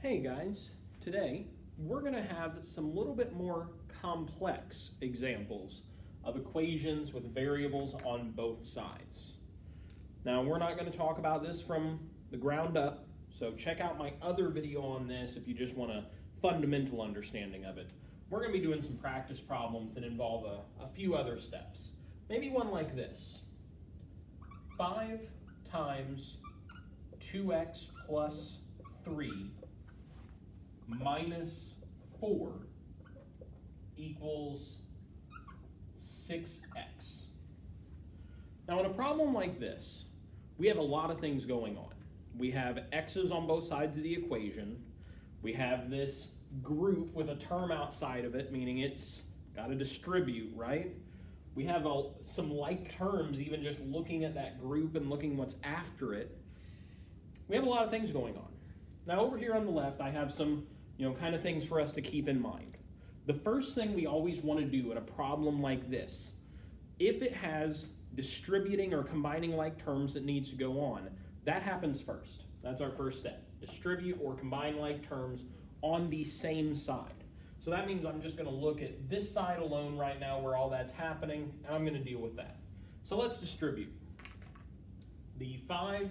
Hey guys, today we're going to have some little bit more complex examples of equations with variables on both sides. Now we're not going to talk about this from the ground up, so check out my other video on this if you just want a fundamental understanding of it. We're going to be doing some practice problems that involve a few other steps. Maybe one like this. 5 times 2x plus 3 minus 4 equals 6x. Now in a problem like this, we have a lot of things going on. We have x's on both sides of the equation. We have this group with a term outside of it, meaning it's got to distribute, right? We have some like terms, even just looking at that group and looking what's after it. We have a lot of things going on. Now over here on the left, I have some kind of things for us to keep in mind. The first thing we always want to do in a problem like this, if it has distributing or combining like terms that needs to go on, that happens first. That's our first step. Distribute or combine like terms on the same side. So that means I'm just going to look at this side alone right now where all that's happening, and I'm going to deal with that. So let's distribute. The 5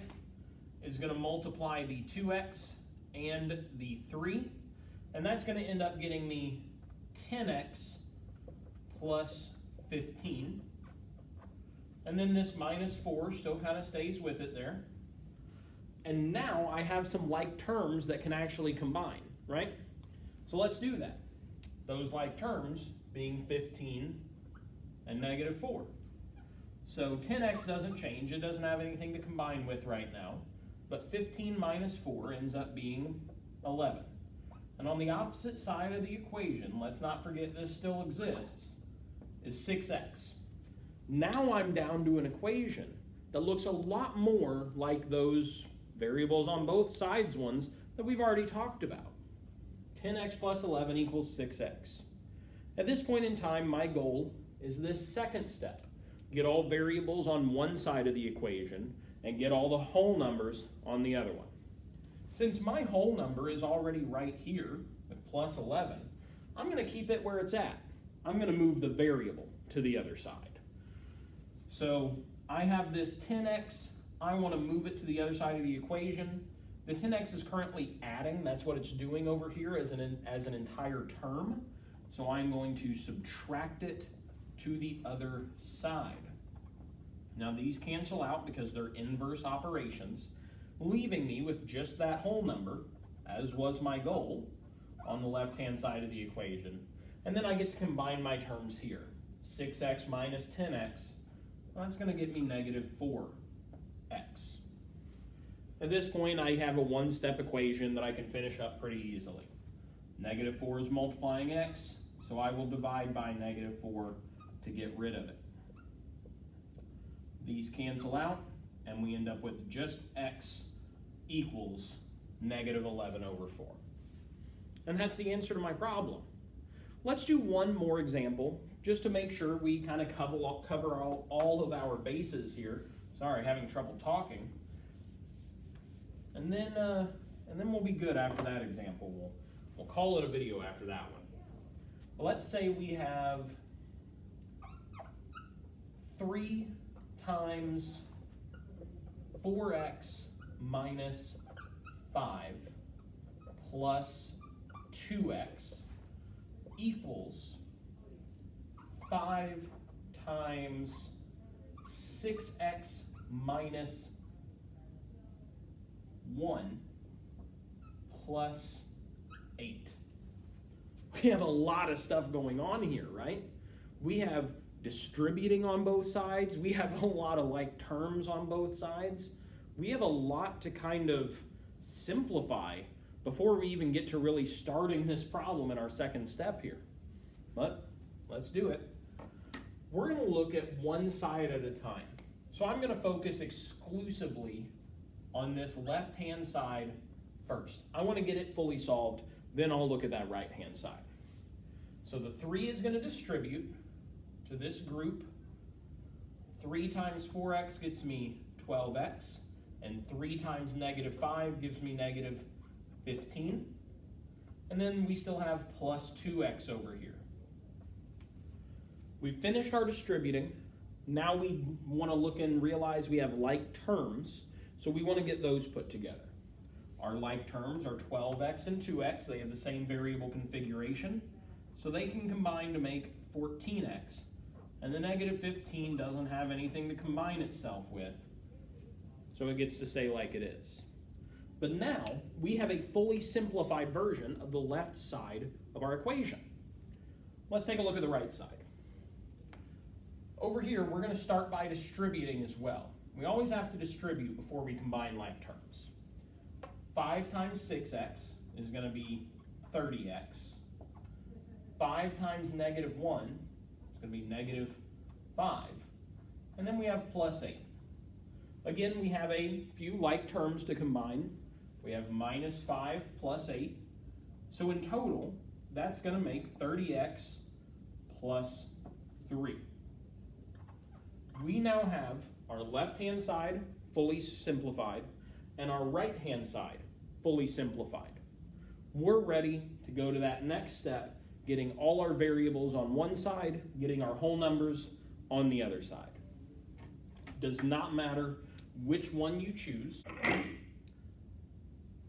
is going to multiply the 2x and the 3, and that's going to end up getting me 10x plus 15. And then this minus 4 still kind of stays with it there. And now I have some like terms that can actually combine, right? So let's do that. Those like terms being 15 and negative 4. So 10x doesn't change. It doesn't have anything to combine with right now. But 15 minus 4 ends up being 11. And on the opposite side of the equation, let's not forget this still exists, is 6x. Now I'm down to an equation that looks a lot more like those variables on both sides ones that we've already talked about. 10x plus 11 equals 6x. At this point in time, my goal is this second step. Get all variables on one side of the equation and get all the whole numbers on the other one. Since my whole number is already right here with plus 11, I'm going to keep it where it's at. I'm going to move the variable to the other side. So I have this 10x. I want to move it to the other side of the equation. The 10x is currently adding. That's what it's doing over here as an entire term. So I'm going to subtract it to the other side. Now these cancel out because they're inverse operations, leaving me with just that whole number, as was my goal, on the left-hand side of the equation. And then I get to combine my terms here. 6x minus 10x, well, that's going to get me negative 4x. At this point, I have a one-step equation that I can finish up pretty easily. Negative 4 is multiplying x, so I will divide by negative 4 to get rid of it. These cancel out, and we end up with just x equals negative 11 over 4. And that's the answer to my problem. Let's do one more example, just to make sure we kind of cover all of our bases here. Sorry, having trouble talking. And then we'll be good after that example. We'll call it a video after that one. But let's say we have 3 times 4x minus 5 plus 2x equals 5 times 6x minus 1 plus 8. We have a lot of stuff going on here, right? We have distributing on both sides. We have a lot of like terms on both sides. We have a lot to kind of simplify before we even get to really starting this problem in our second step here. But let's do it. We're going to look at one side at a time. So I'm going to focus exclusively on this left-hand side first. I want to get it fully solved, then I'll look at that right-hand side. So the 3 is going to distribute to this group. 3 times 4x gets me 12x, and 3 times negative 5 gives me negative 15. and then we still have plus 2x over here. We've finished our distributing. Now we want to look and realize we have like terms, so we want to get those put together. Our like terms are 12x and 2x. They have the same variable configuration, so they can combine to make 14x. And the negative 15 doesn't have anything to combine itself with, so it gets to stay like it is. But now we have a fully simplified version of the left side of our equation. Let's take a look at the right side. Over here, we're going to start by distributing as well. We always have to distribute before we combine like terms. 5 times 6x is going to be 30x. 5 times negative 1 is going to be negative 5. And then we have plus 8. Again, we have a few like terms to combine. We have minus 5 plus 8. So in total, that's going to make 30x plus 3. We now have our left-hand side fully simplified and our right-hand side fully simplified. We're ready to go to that next step, getting all our variables on one side, getting our whole numbers on the other side. Does not matter which one you choose.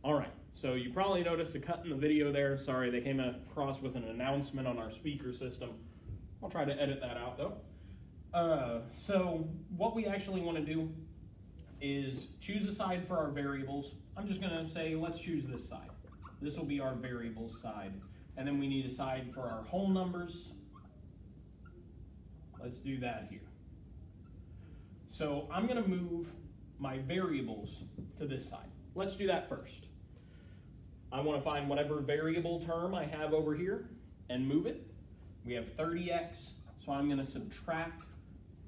All right, so you probably noticed a cut in the video there. Sorry, they came across with an announcement on our speaker system. I'll try to edit that out though. So what we actually want to do is choose a side for our variables. I'm just going to say, let's choose this side. This will be our variables side. And then we need a side for our whole numbers. Let's do that here. So I'm going to move my variables to this side. Let's do that first. I want to find whatever variable term I have over here and move it. We have 30x, so I'm going to subtract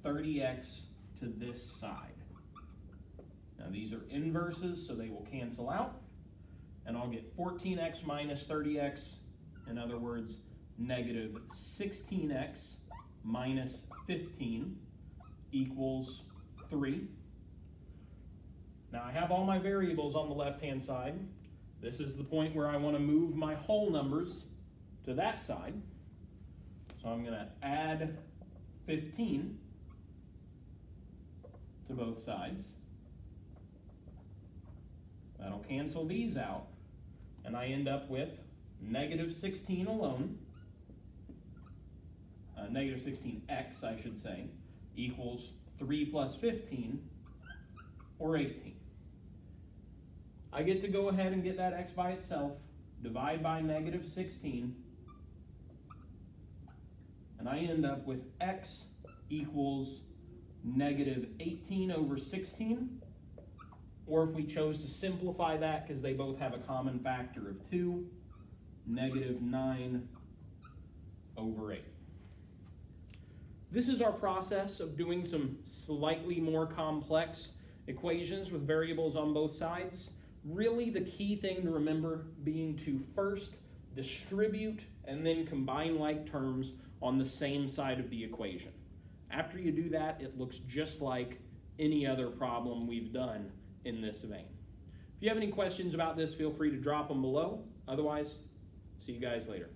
30x to this side. Now these are inverses, so they will cancel out, and I'll get 14x minus 30x, in other words, negative 16x minus 15 equals 3. Now I have all my variables on the left-hand side. This is the point where I want to move my whole numbers to that side. So I'm going to add 15 to both sides. That'll cancel these out, and I end up with negative 16 alone, negative 16x I should say, equals 3 plus 15, or 18. I get to go ahead and get that x by itself, divide by negative 16, and I end up with x equals negative 18 over 16, or if we chose to simplify that because they both have a common factor of 2, negative 9 over 8. This is our process of doing some slightly more complex equations with variables on both sides. Really the key thing to remember being to first distribute and then combine like terms on the same side of the equation. After you do that, it looks just like any other problem we've done in this vein. If you have any questions about this, feel free to drop them below. Otherwise, see you guys later.